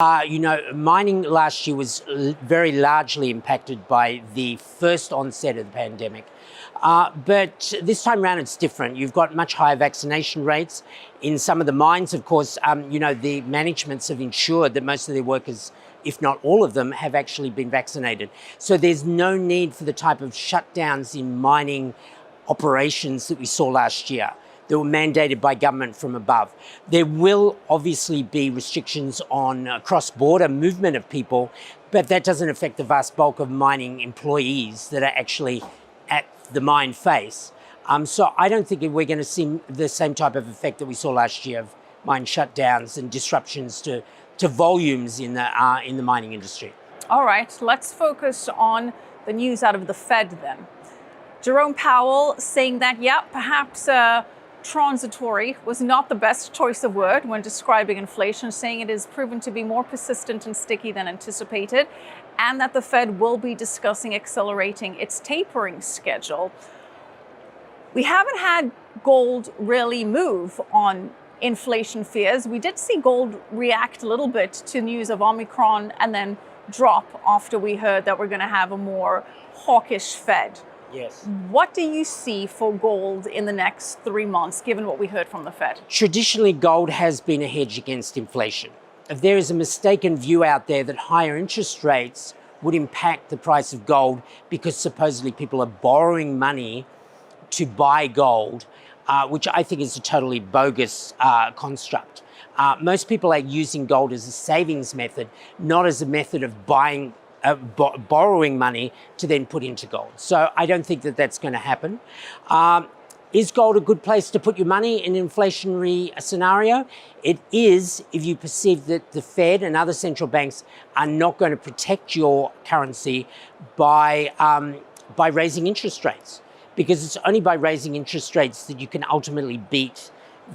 Mining last year was very largely impacted by the first onset of the pandemic. But this time around, it's different. You've got much higher vaccination rates. In some of the mines, of course, the managements have ensured that most of their workers, if not all of them, have actually been vaccinated. So there's no need for the type of shutdowns in mining operations that we saw last year that were mandated by government from above. There will obviously be restrictions on cross-border movement of people, but that doesn't affect the vast bulk of mining employees that are actually at the mine face. So I don't think we're going to see the same type of effect that we saw last year of mine shutdowns and disruptions to volumes in the mining industry. All right, let's focus on the news out of the Fed then. Jerome Powell saying that, perhaps transitory was not the best choice of word when describing inflation, saying it is proven to be more persistent and sticky than anticipated, and that the Fed will be discussing accelerating its tapering schedule. We haven't had gold really move on inflation fears. We did see gold react a little bit to news of Omicron and then drop after we heard that we're going to have a more hawkish Fed. Yes. What do you see for gold in the next 3 months, given what we heard from the Fed? Traditionally, gold has been a hedge against inflation. There is a mistaken view out there that higher interest rates would impact the price of gold because supposedly people are borrowing money to buy gold, which I think is a totally bogus construct. Most people are using gold as a savings method, not as a method of borrowing money to then put into gold. So I don't think that that's going to happen. Is gold a good place to put your money in an inflationary scenario? It is if you perceive that the Fed and other central banks are not going to protect your currency by raising interest rates. Because it's only by raising interest rates that you can ultimately beat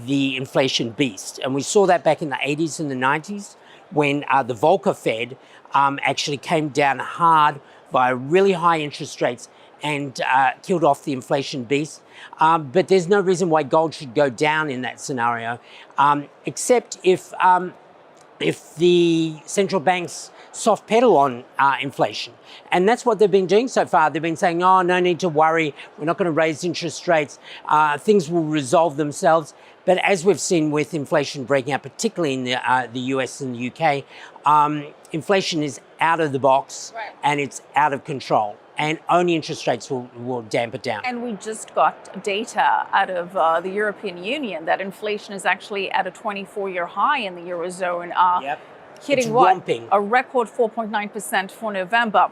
the inflation beast. And we saw that back in the 80s and the 90s when the Volcker Fed actually came down hard via really high interest rates and killed off the inflation beast. But there's no reason why gold should go down in that scenario, except if the central banks soft pedal on inflation. And that's what they've been doing so far. They've been saying, oh, no need to worry. We're not going to raise interest rates. Things will resolve themselves. But as we've seen with inflation breaking out, particularly in the US and the UK, inflation is out of the box and it's out of control. And only interest rates will damp it down. And we just got data out of the European Union that inflation is actually at a 24-year high in the Eurozone, hitting a record 4.9% for November.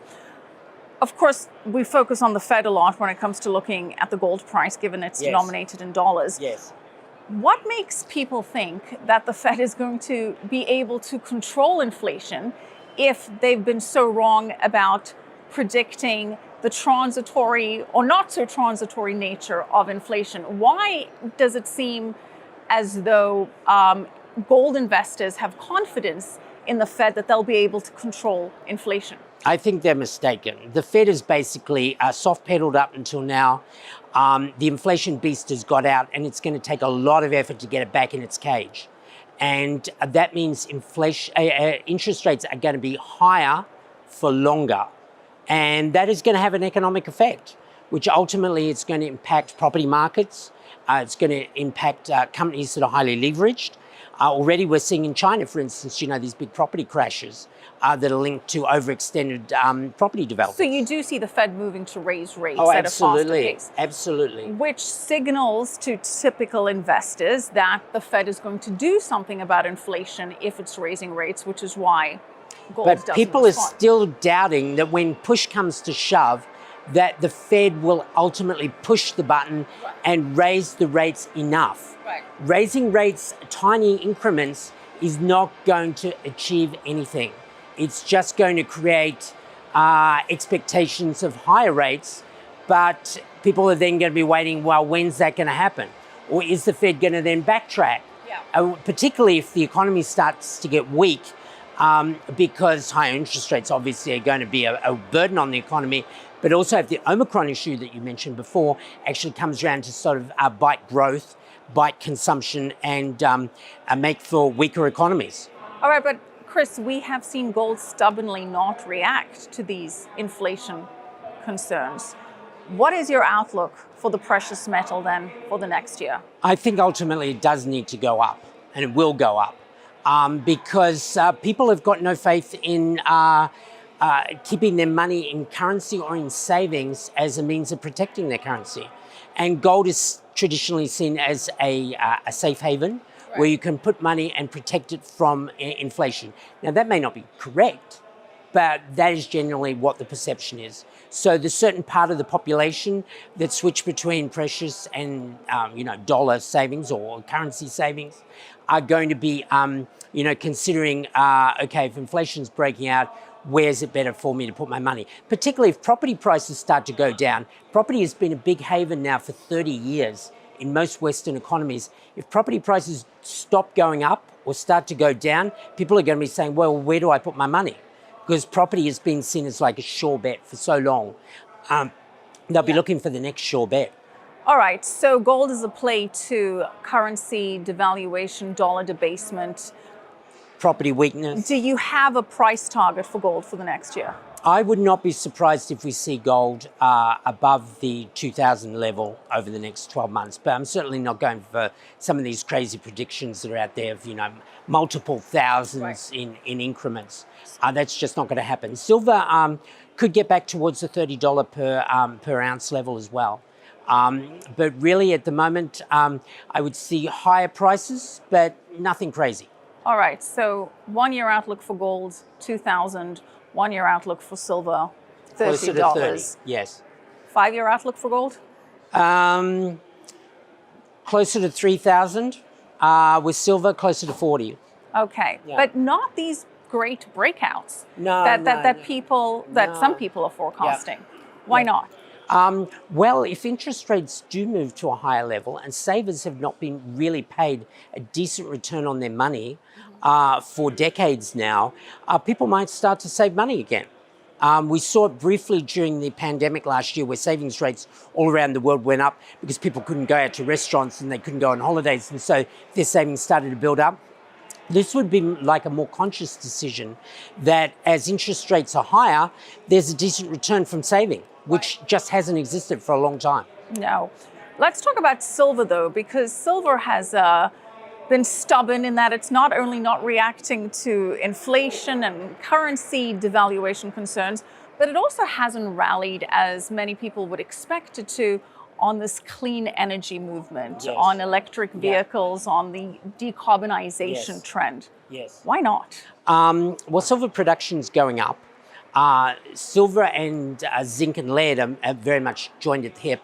Of course, we focus on the Fed a lot when it comes to looking at the gold price, given it's denominated in dollars. Yes. What makes people think that the Fed is going to be able to control inflation if they've been so wrong about predicting the transitory or not so transitory nature of inflation? Why does it seem as though gold investors have confidence in the Fed that they'll be able to control inflation? I think they're mistaken. The Fed has basically soft pedaled up until now. The inflation beast has got out and it's going to take a lot of effort to get it back in its cage. And that means interest rates are going to be higher for longer. And that is going to have an economic effect, which ultimately it's going to impact property markets. It's going to impact companies that are highly leveraged. Already we're seeing in China, for instance, these big property crashes that are linked to overextended property development. So you do see the Fed moving to raise rates at a faster pace? Absolutely. Which signals to typical investors that the Fed is going to do something about inflation if it's raising rates, which is why gold doesn't respond. But people are still doubting that when push comes to shove, that the Fed will ultimately push the button and raise the rates enough. Raising rates tiny increments is not going to achieve anything. It's just going to create expectations of higher rates, but people are then going to be waiting, well, when's that going to happen? Or is the Fed going to then backtrack? Particularly if the economy starts to get weak, because higher interest rates obviously are going to be a burden on the economy, but also if the Omicron issue that you mentioned before actually comes around to sort of bite growth, bite consumption, and make for weaker economies. All right, but Chris, we have seen gold stubbornly not react to these inflation concerns. What is your outlook for the precious metal then for the next year? I think ultimately it does need to go up, and it will go up, because people have got no faith in keeping their money in currency or in savings as a means of protecting their currency. And gold is traditionally seen as a safe haven, right, where you can put money and protect it from inflation. Now, that may not be correct, but that is generally what the perception is. So the certain part of the population that switch between precious and dollar savings or currency savings are going to be considering, okay, if inflation's breaking out, where's it better for me to put my money? Particularly if property prices start to go down. Property has been a big haven now for 30 years in most Western economies. If property prices stop going up or start to go down, people are going to be saying, well, where do I put my money? Because property has been seen as like a sure bet for so long. They'll be looking for the next sure bet. All right, so gold is a play to currency devaluation, dollar debasement. Property weakness. Do you have a price target for gold for the next year? I would not be surprised if we see gold above the 2000 level over the next 12 months. But I'm certainly not going for some of these crazy predictions that are out there of, multiple thousands, right, in increments. That's just not going to happen. Silver could get back towards the $30 per ounce level as well. But really at the moment, I would see higher prices, but nothing crazy. All right, so 1 year outlook for gold, 2,000. 1 year outlook for silver, $30. Closer to 30, yes. 5 year outlook for gold? Closer to 3,000. With silver, closer to 40. Okay, yeah, but not these great breakouts that some people are forecasting. Yeah. Why not? Well, if interest rates do move to a higher level and savers have not been really paid a decent return on their money for decades now, people might start to save money again. We saw it briefly during the pandemic last year where savings rates all around the world went up because people couldn't go out to restaurants and they couldn't go on holidays, and so their savings started to build up. This would be like a more conscious decision that as interest rates are higher, there's a decent return from saving, which just hasn't existed for a long time. No. Let's talk about silver, though, because silver has been stubborn in that it's not only not reacting to inflation and currency devaluation concerns, but it also hasn't rallied as many people would expect it to on this clean energy movement, yes, on electric vehicles, yeah, on the decarbonization, yes, trend. Yes. Why not? Well, silver production's going up. Silver and zinc and lead are very much joined at the hip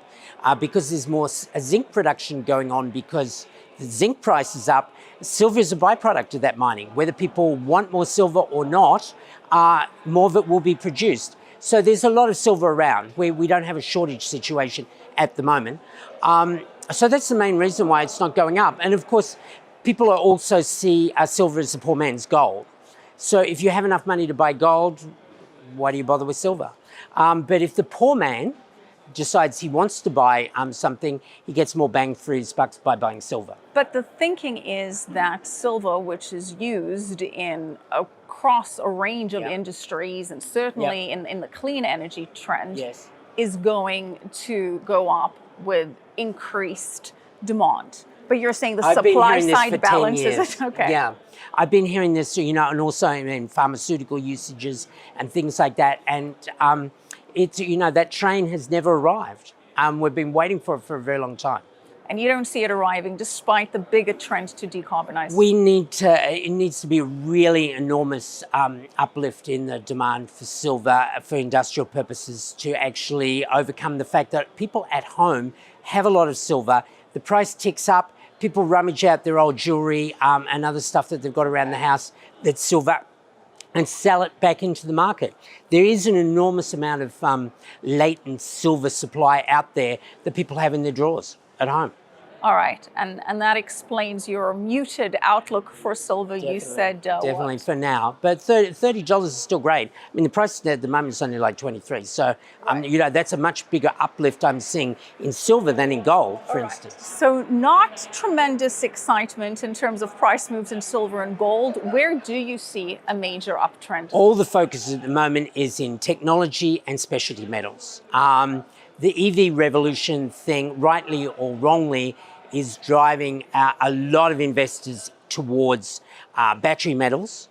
because there's more zinc production going on because the zinc price is up. Silver is a byproduct of that mining. Whether people want more silver or not, more of it will be produced. So there's a lot of silver around where we don't have a shortage situation at the moment. So that's the main reason why it's not going up. And of course, people also see silver as a poor man's gold. So if you have enough money to buy gold, why do you bother with silver? But if the poor man decides he wants to buy something, he gets more bang for his bucks by buying silver. But the thinking is that silver, which is used across a range of, yep, industries and certainly, yep, in the clean energy trend, yes, is going to go up with increased demand. But you're saying the supply side balance is okay. Yeah, I've been hearing this, and also in pharmaceutical usages and things like that. And it's, that train has never arrived. We've been waiting for it for a very long time. And you don't see it arriving despite the bigger trend to decarbonize? It needs to be a really enormous uplift in the demand for silver for industrial purposes to actually overcome the fact that people at home have a lot of silver. The price ticks up. People rummage out their old jewelry and other stuff that they've got around the house that's silver and sell it back into the market. There is an enormous amount of latent silver supply out there that people have in their drawers at home. All right, and that explains your muted outlook for silver. You said Definitely for now, but $30 is still great. I mean, the price at the moment is only like 23, so you know, that's a much bigger uplift I'm seeing in silver than in gold, for instance. So not tremendous excitement in terms of price moves in silver and gold. Where do you see a major uptrend? All the focus at the moment is in technology and specialty metals. The EV revolution thing, rightly or wrongly, is driving a lot of investors towards battery metals,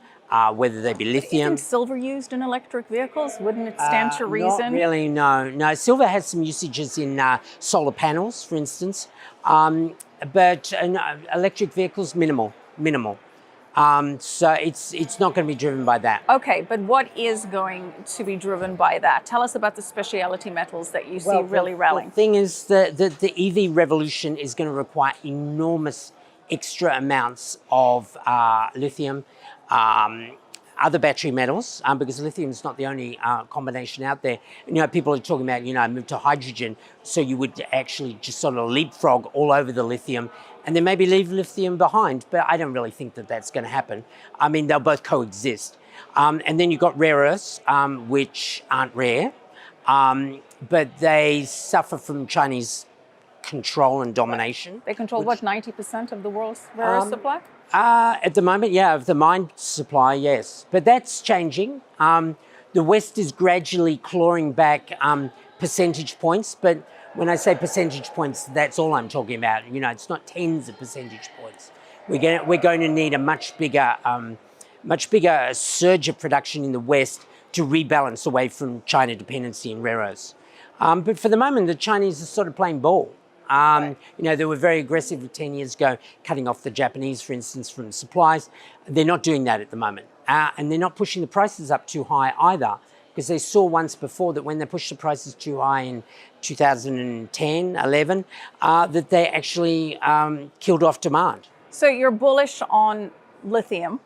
whether they be lithium. Isn't silver used in electric vehicles? Wouldn't it stand to reason? Not really, no. No, silver has some usages in solar panels, for instance, but electric vehicles, minimal. So it's not going to be driven by that. Okay, but what is going to be driven by that? Tell us about the specialty metals that you see really rallying. The thing is that the EV revolution is going to require enormous extra amounts of lithium, other battery metals, because lithium is not the only combination out there. You know, people are talking about, you know, move to hydrogen, so you would actually just sort of leapfrog all over the lithium and then maybe leave lithium behind. But I don't really think that that's going to happen. I mean, they'll both coexist. And then you've got rare earths, which aren't rare, but they suffer from Chinese control and domination. They control, what, 90% of the world's rare earth supply? At the moment, yeah, of the mine supply, yes. But that's changing. The West is gradually clawing back percentage points, but when I say percentage points, that's all I'm talking about. You know, it's not tens of percentage points. We're going to need a much bigger surge of production in the West to rebalance away from China dependency in rare earths. But for the moment, the Chinese are sort of playing ball. You know, they were very aggressive 10 years ago, cutting off the Japanese, for instance, from supplies. They're not doing that at the moment. And they're not pushing the prices up too high either, because they saw once before that when they pushed the prices too high in 2010, 11, that they actually killed off demand. So you're bullish on lithium.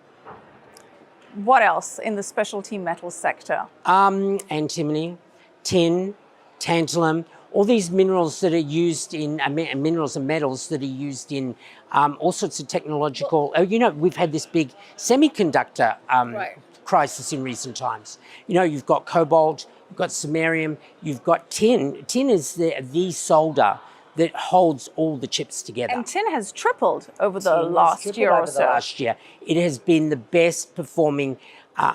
What else in the specialty metal sector? Antimony, tin, tantalum, all these minerals that are used in, minerals and metals that are used in all sorts of technological, you know, we've had this big semiconductor crisis in recent times. You know, you've got cobalt, you've got samarium, you've got tin. Tin is the solder that holds all the chips together. And tin has tripled over the last year or so. Last year. It has been the best performing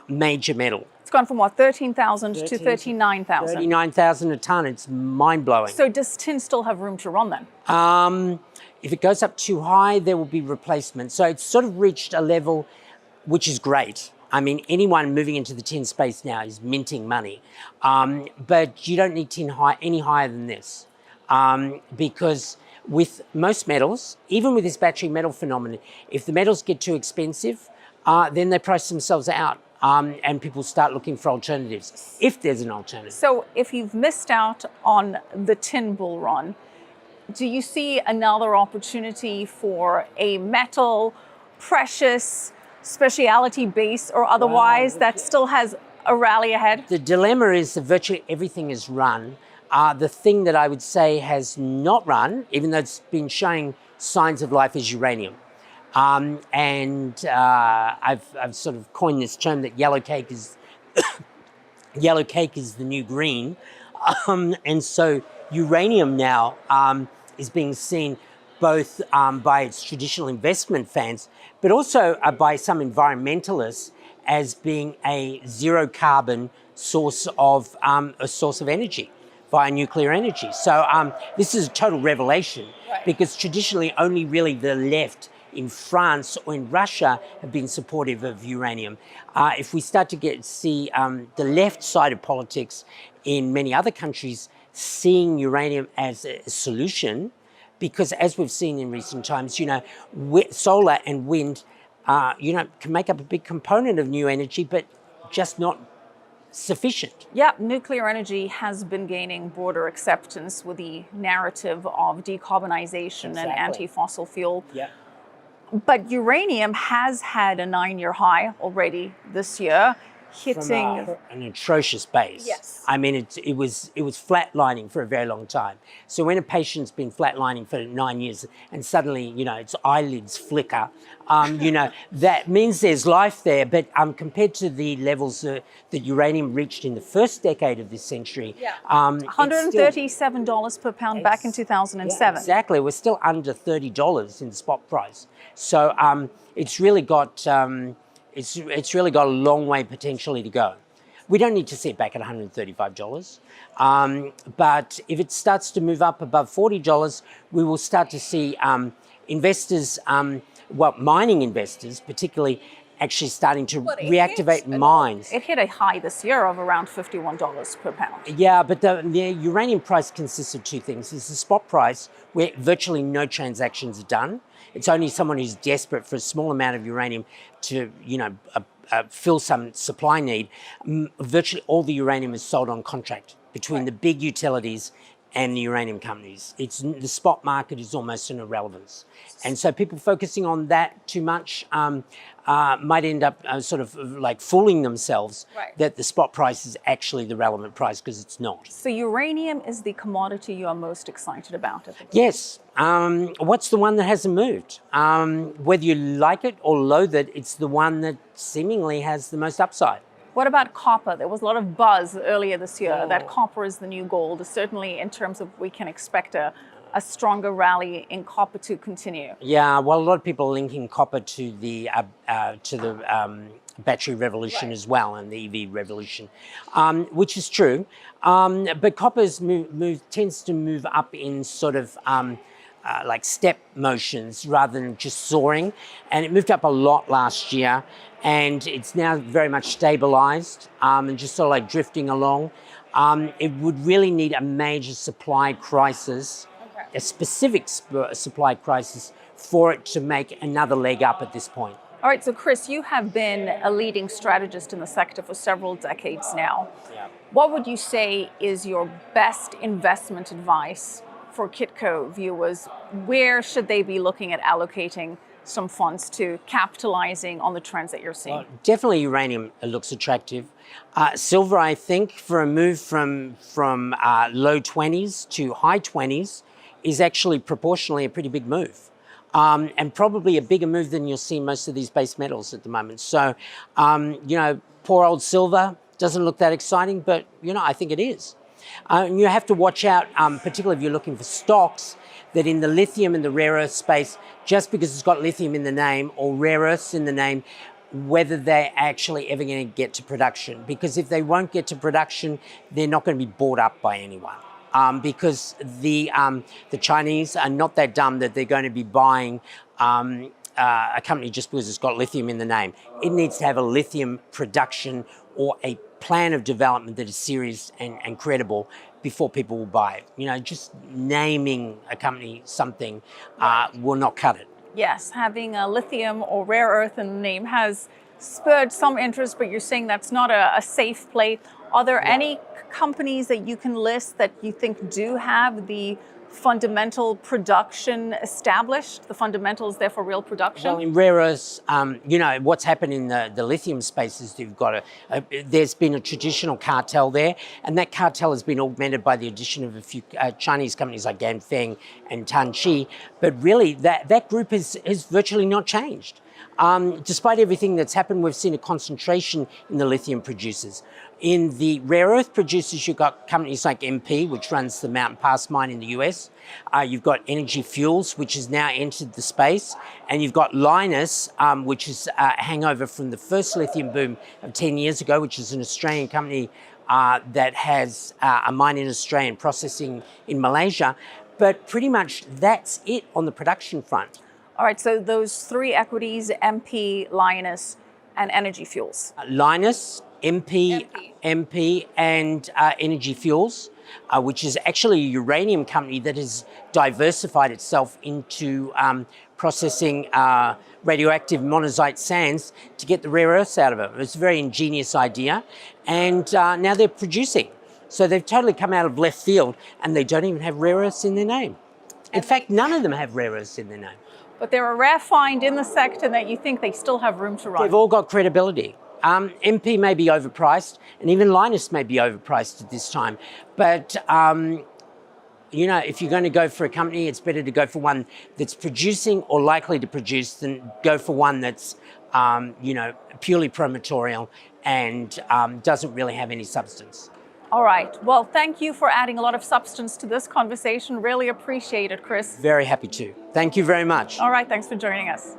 major metal. It's gone from what, 13,000 to 39,000? 39,000 a ton. It's mind-blowing. So does tin still have room to run then? If it goes up too high, there will be replacement. So it's sort of reached a level which is great. I mean, anyone moving into the tin space now is minting money. But you don't need tin any higher than this. Because with most metals, even with this battery metal phenomenon, if the metals get too expensive, then they price themselves out. And people start looking for alternatives, if there's an alternative. So if you've missed out on the tin bull run, do you see another opportunity for a metal, precious, specialty base or otherwise that still has a rally ahead? The dilemma is that virtually everything is run. The thing that I would say has not run, even though it's been showing signs of life, is uranium. I've sort of coined this term that yellow cake is the new green, and so uranium now is being seen both by its traditional investment fans, but also by some environmentalists as being a zero carbon source of energy via nuclear energy. So this is a total revelation, because traditionally only really the left in France or in Russia have been supportive of uranium. If we start to see the left side of politics in many other countries seeing uranium as a solution, because as we've seen in recent times, you know, solar and wind, you know, can make up a big component of new energy, but just not sufficient. Yeah, nuclear energy has been gaining broader acceptance with the narrative of decarbonization and anti-fossil fuel. Yeah. But uranium has had a 9-year high already this year. hitting an atrocious base. Yes. I mean, it was flatlining for a very long time. So when a patient's been flatlining for 9 years and suddenly, its eyelids flicker, that means there's life there. But compared to the levels that uranium reached in the first decade of this century, $137 per pound back in 2007. Yeah, exactly. We're still under $30 in the spot price. So it's really got it's really got a long way potentially to go. We don't need to see it back at $135. But if it starts to move up above $40, we will start to see investors, mining investors particularly, actually starting to reactivate mines. It hit a high this year of around $51 per pound. Yeah, but the uranium price consists of two things. There's the spot price, where virtually no transactions are done. It's only someone who's desperate for a small amount of uranium to, fill some supply need. Virtually all the uranium is sold on contract between the big utilities and the uranium companies. The spot market is almost an irrelevance. And so people focusing on that too much might end up sort of like fooling themselves that the spot price is actually the relevant price, because it's not. So uranium is the commodity you are most excited about at the moment? Yes. What's the one that hasn't moved? Whether you like it or loathe it, it's the one that seemingly has the most upside. What about copper? There was a lot of buzz earlier this year that copper is the new gold. Certainly in terms of we can expect a stronger rally in copper to continue. Yeah, well, a lot of people are linking copper to the battery revolution as well, and the EV revolution, which is true. But copper tends to move up in sort of like step motions rather than just soaring. And it moved up a lot last year, and it's now very much stabilized and just sort of like drifting along. It would really need a major supply crisis, a specific supply crisis, for it to make another leg up at this point. All right, so Chris, you have been a leading strategist in the sector for several decades now. Yeah. What would you say is your best investment advice for Kitco viewers? Where should they be looking at allocating some funds to, capitalizing on the trends that you're seeing? Well, definitely uranium looks attractive. Silver, I think, for a move from low 20s to high 20s is actually proportionally a pretty big move. And probably a bigger move than you'll see most of these base metals at the moment. So, poor old silver doesn't look that exciting, but, I think it is. You have to watch out, particularly if you're looking for stocks, that in the lithium and the rare earth space, just because it's got lithium in the name or rare earths in the name, whether they're actually ever going to get to production. Because if they won't get to production, they're not going to be bought up by anyone. Because the Chinese are not that dumb that they're going to be buying a company just because it's got lithium in the name. It needs to have a lithium production or a plan of development that is serious and credible before people will buy it. Just naming a company something will not cut it. Yes, having a lithium or rare earth in the name has spurred some interest, but you're saying that's not a safe play. Are there any companies that you can list that you think do have the fundamental production established? The fundamentals there for real production? Well, in rare earths, what's happened in the lithium space is you've got there's been a traditional cartel there, and that cartel has been augmented by the addition of a few Chinese companies like Ganfeng and Tanqi. But really, that group has virtually not changed. Despite everything that's happened, we've seen a concentration in the lithium producers. In the rare earth producers, you've got companies like MP, which runs the Mountain Pass mine in the US. You've got Energy Fuels, which has now entered the space. And you've got Lynas, which is a hangover from the first lithium boom of 10 years ago, which is an Australian company that has a mine in Australia and processing in Malaysia. But pretty much that's it on the production front. All right, so those three equities, MP, Lynas, and Energy Fuels. Lynas, MP, and Energy Fuels, which is actually a uranium company that has diversified itself into processing radioactive monazite sands to get the rare earths out of it. It's a very ingenious idea, and now they're producing. So they've totally come out of left field, and they don't even have rare earths in their name. In fact, none of them have rare earths in their name. But they're a rare find in the sector that you think they still have room to run. They've all got credibility. MP may be overpriced, and even Linus may be overpriced at this time. But you know, if you're going to go for a company, it's better to go for one that's producing or likely to produce than go for one that's, you know, purely promotorial and doesn't really have any substance. All right. Well, thank you for adding a lot of substance to this conversation. Really appreciate it, Chris. Very happy to. Thank you very much. All right. Thanks for joining us.